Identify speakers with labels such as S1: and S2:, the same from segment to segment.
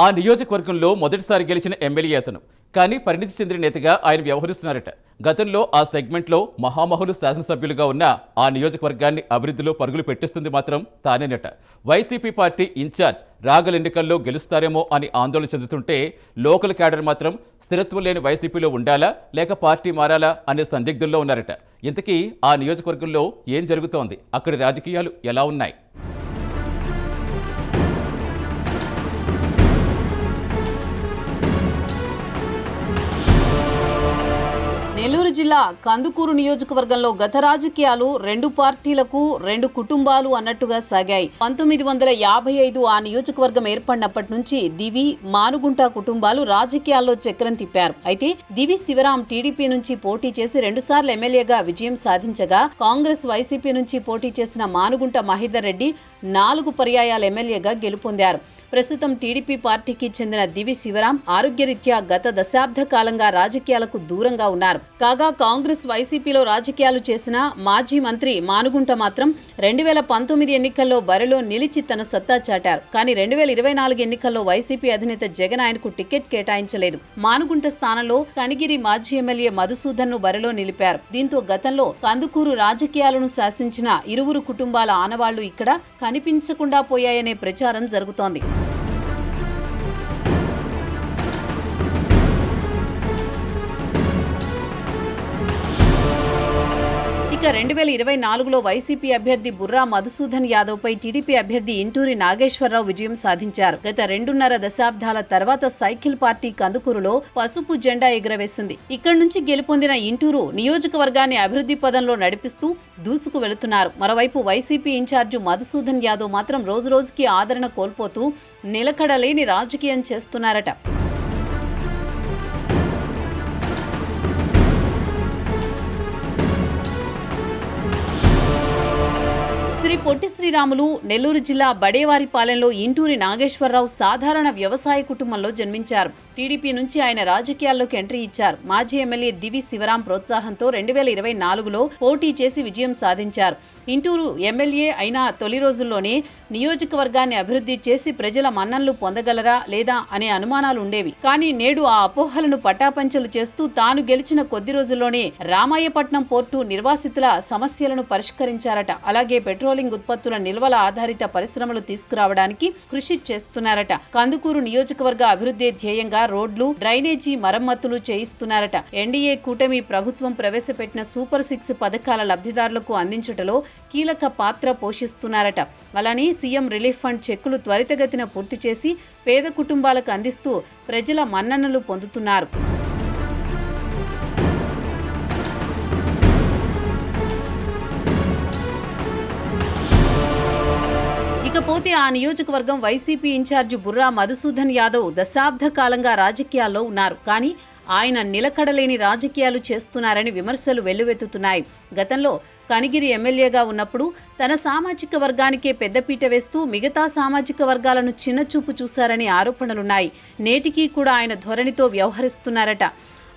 S1: ఆ నియోజకవర్గంలో మొదటిసారి గెలిచిన ఎమ్మెల్యే అతను. కానీ పరిణితి చెందిన నేతగా ఆయన వ్యవహరిస్తున్నారట. గతంలో ఆ సెగ్మెంట్లో మహామహులు శాసనసభ్యులుగా ఉన్న ఆ నియోజకవర్గాన్ని అభివృద్ధిలో పరుగులు పెట్టిస్తుంది మాత్రం తానేనట. వైసీపీ పార్టీ ఇన్ఛార్జ్ రాగల ఎన్నికల్లో గెలుస్తారేమో అని ఆందోళన చెందుతుంటే లోకల్ క్యాడర్ మాత్రం స్థిరత్వం లేని వైసీపీలో ఉండాలా లేక పార్టీ మారాలా అనే సందిగ్ధంలో ఉన్నారట. ఇంతకీ ఆ నియోజకవర్గంలో ఏం జరుగుతోంది? అక్కడి రాజకీయాలు ఎలా ఉన్నాయి?
S2: నెల్లూరు జిల్లా కందుకూరు నియోజకవర్గంలో గత రాజకీయాలు రెండు పార్టీలకు రెండు కుటుంబాలు అన్నట్టుగా సాగాయి. 1955 ఆ నియోజకవర్గం ఏర్పడినప్పటి నుంచి దివి, మానుగుంట కుటుంబాలు రాజకీయాల్లో చక్రం తిప్పారు. అయితే దివి శివరాం టీడీపీ నుంచి పోటీ చేసి 2 సార్లు ఎమ్మెల్యేగా విజయం సాధించగా, కాంగ్రెస్ వైసీపీ నుంచి పోటీ చేసిన మానుగుంట మహేందర్ రెడ్డి 4 పర్యాయాల ఎమ్మెల్యేగా గెలుపొందారు. ప్రస్తుతం టీడీపీ పార్టీకి చెందిన దివి శివరాం ఆరోగ్యరీత్యా గత దశాబ్ద కాలంగా రాజకీయాలకు దూరంగా ఉన్నారు. కాగా కాంగ్రెస్ వైసీపీలో రాజకీయాలు చేసిన మాజీ మంత్రి మానుగుంట మాత్రం 2019 ఎన్నికల్లో బరిలో నిలిచి తన సత్తా చాటారు. కానీ 2024 ఎన్నికల్లో వైసీపీ అధినేత జగన్ ఆయనకు టికెట్ కేటాయించలేదు. మానుగుంట స్థానంలో కనిగిరి మాజీ ఎమ్మెల్యే మధుసూదన్ ను బరిలో నిలిపారు. దీంతో గతంలో కందుకూరు రాజకీయాలను శాసించిన ఇరువురు కుటుంబాల ఆనవాళ్లు ఇక్కడ కనిపించకుండా పోయాయనే ప్రచారం జరుగుతోంది. ఇక 2024లో వైసీపీ అభ్యర్థి బుర్రా మధుసూదన్ యాదవ్ పై టీడీపీ అభ్యర్థి ఇంటూరి నాగేశ్వరరావు విజయం సాధించారు. గత 2.5 దశాబ్దాల తర్వాత సైకిల్ పార్టీ కందుకూరులో పసుపు జెండా ఎగురవేసింది. ఇక్కడి నుంచి గెలుపొందిన ఇంటూరు నియోజకవర్గాన్ని అభివృద్ధి పదంలో నడిపిస్తూ దూసుకు వెళుతున్నారు. మరోవైపు వైసీపీ ఇన్ఛార్జి మధుసూదన్ యాదవ్ మాత్రం రోజురోజుకి ఆదరణ కోల్పోతూ నిలకడలేని రాజకీయం చేస్తున్నారట. శ్రీ పొట్టి శ్రీరాములు నెల్లూరు జిల్లా బడేవారిపాలెంలో ఇంటూరి నాగేశ్వరరావు సాధారణ వ్యవసాయ కుటుంబంలో జన్మించారు. టీడీపీ నుంచి ఆయన రాజకీయాల్లోకి ఎంట్రీ ఇచ్చారు. మాజీ ఎమ్మెల్యే దివి శివరాం ప్రోత్సాహంతో 2024లో పోటీ చేసి విజయం సాధించారు. ఇంటూరు ఎమ్మెల్యే అయిన తొలి రోజుల్లోనే నియోజకవర్గాన్ని అభివృద్ధి చేసి ప్రజల మన్ననలు పొందగలరా లేదా అనే అనుమానాలు ఉండేవి. కానీ నేడు ఆ అపోహలను పటాపంచలు చేస్తూ తాను గెలిచిన కొద్ది రోజుల్లోనే రామాయపట్నం పోర్టు నిర్వాసితుల సమస్యలను పరిష్కరించారట. అలాగే పెట్రోలింగ్ ఉత్పత్తుల నిల్వల ఆధారిత పరిశ్రమలు తీసుకురావడానికి కృషి చేస్తున్నారట. కందుకూరు నియోజకవర్గ అభివృద్ధి ధ్యేయంగా రోడ్లు, డ్రైనేజీ మరమ్మతులు చేయిస్తున్నారట. ఎన్డీఏ కూటమి ప్రభుత్వం ప్రవేశపెట్టిన సూపర్ 6 పథకాల లబ్ధిదారులకు అందించటలో కీలక పాత్ర పోషిస్తున్నారట. అలానే సీఎం రిలీఫ్ ఫండ్ చెక్కులు త్వరితగతిన పూర్తి చేసి పేద కుటుంబాలకు అందిస్తూ ప్రజల మన్ననలు పొందుతున్నారు. ఇకపోతే ఆ నియోజకవర్గం వైసీపీ ఇన్ఛార్జి బుర్రా మధుసూదన్ యాదవ్ దశాబ్ద కాలంగా రాజకీయాల్లో ఉన్నారు. కానీ ఆయన నిలకడలేని రాజకీయాలు చేస్తున్నారని విమర్శలు వెల్లువెత్తుతున్నాయి. గతంలో కనిగిరి ఎమ్మెల్యేగా ఉన్నప్పుడు తన సామాజిక వర్గానికే పెద్దపీట వేస్తూ మిగతా సామాజిక వర్గాలను చిన్నచూపు చూశారని ఆరోపణలున్నాయి. నేటికీ కూడా ఆయన ధోరణితో వ్యవహరిస్తున్నారట.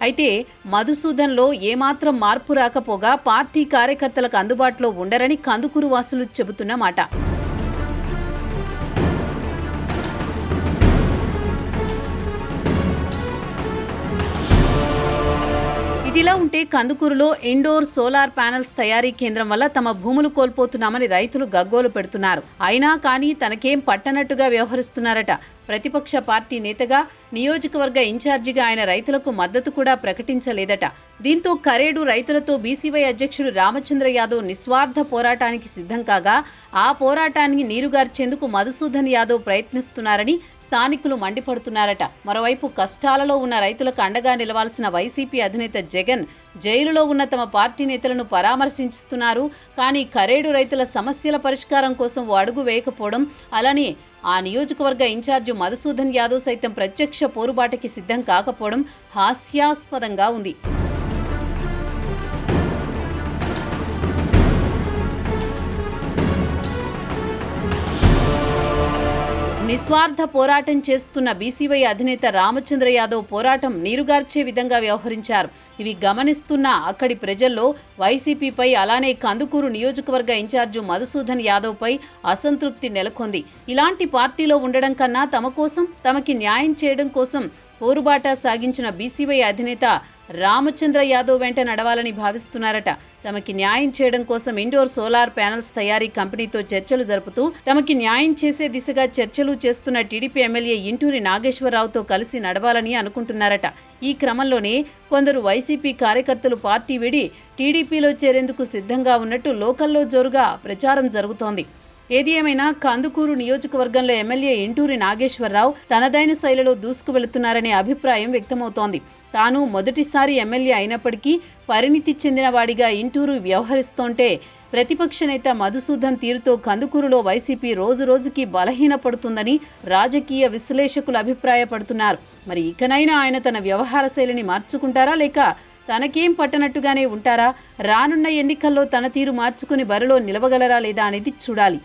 S2: అయితే మధుసూదన్లో ఏమాత్రం మార్పు రాకపోగా పార్టీ కార్యకర్తలకు అందుబాటులో ఉండరని కందుకూరు వాసులు చెబుతున్నమాట. ఇదిలా ఉంటే కందుకూరులో ఇండోర్ సోలార్ ప్యానెల్స్ తయారీ కేంద్రం వల్ల తమ భూములు కోల్పోతున్నామని రైతులు గగ్గోలు పెడుతున్నారు. అయినా కానీ తనకేం పట్టనట్టుగా వ్యవహరిస్తున్నారట. ప్రతిపక్ష పార్టీ నేతగా, నియోజకవర్గ ఇన్ఛార్జిగా ఆయన రైతులకు మద్దతు కూడా ప్రకటించలేదట. దీంతో కరేడు రైతులతో బీసీవై అధ్యక్షుడు రామచంద్ర యాదవ్ నిస్వార్థ పోరాటానికి సిద్ధం కాగా, ఆ పోరాటానికి నీరుగార్చేందుకు మధుసూదన్ యాదవ్ ప్రయత్నిస్తున్నారని స్థానికులు మండిపడుతున్నారట. మరోవైపు కష్టాలలో ఉన్న రైతులకు అండగా నిలవాల్సిన వైసీపీ అధినేత జగన్ జైలులో ఉన్న తమ పార్టీ నేతలను పరామర్శిస్తున్నారు. కానీ కరేడు రైతుల సమస్యల పరిష్కారం కోసం ఓ అడుగు వేయకపోవడం, అలానే ఆ నియోజకవర్గ ఇన్ఛార్జి మధుసూదన్ యాదవ్ సైతం ప్రత్యక్ష పోరుబాటకి సిద్ధం కాకపోవడం హాస్యాస్పదంగా ఉంది. నిస్వార్థ పోరాటం చేస్తున్న బీసీవై అధినేత రామచంద్ర యాదవ్ పోరాటం నీరుగార్చే విధంగా వ్యవహరించారు. ఇవి గమనిస్తున్న అక్కడి ప్రజల్లో వైసీపీపై అలానే కందుకూరు నియోజకవర్గ ఇన్ఛార్జు మధుసూదన్ యాదవ్పై అసంతృప్తి నెలకొంది. ఇలాంటి పార్టీలో ఉండడం కన్నా తమ కోసం, తమకి న్యాయం చేయడం కోసం పోరుబాట సాగించిన బీసీవై అధినేత రామచంద్ర యాదవ్ వెంట నడవాలని భావిస్తున్నారట. తమకి న్యాయం చేయడం కోసం ఇండోర్ సోలార్ ప్యానెల్స్ తయారీ కంపెనీతో చర్చలు జరుపుతూ తమకి న్యాయం చేసే దిశగా చర్చలు చేస్తున్న టీడీపీ ఎమ్మెల్యే ఇంటూరి నాగేశ్వరరావుతో కలిసి నడవాలని అనుకుంటున్నారట. ఈ క్రమంలోనే కొందరు వైసీపీ కార్యకర్తలు పార్టీ విడి టీడీపీలో చేరేందుకు సిద్ధంగా ఉన్నట్టు లోకల్లో జోరుగా ప్రచారం జరుగుతోంది. ఏది ఏమైనా కందుకూరు నియోజకవర్గంలో ఎమ్మెల్యే ఇంటూరి నాగేశ్వరరావు తనదైన శైలిలో దూసుకు వెళుతున్నారనే అభిప్రాయం వ్యక్తమవుతోంది. తాను మొదటిసారి ఎమ్మెల్యే అయినప్పటికీ పరిణితి చెందిన వాడిగా ఇంటూరు వ్యవహరిస్తోంటే ప్రతిపక్ష నేత మధుసూదన్ తీరుతో కందుకూరులో వైసీపీ రోజురోజుకి బలహీనపడుతుందని రాజకీయ విశ్లేషకులు అభిప్రాయపడుతున్నారు. మరి ఇకనైనా ఆయన తన వ్యవహార శైలిని మార్చుకుంటారా, లేక తనకేం పట్టనట్టుగానే ఉంటారా? రానున్న ఎన్నికల్లో తన తీరు మార్చుకుని బరిలో నిలవగలరా లేదా అనేది చూడాలి.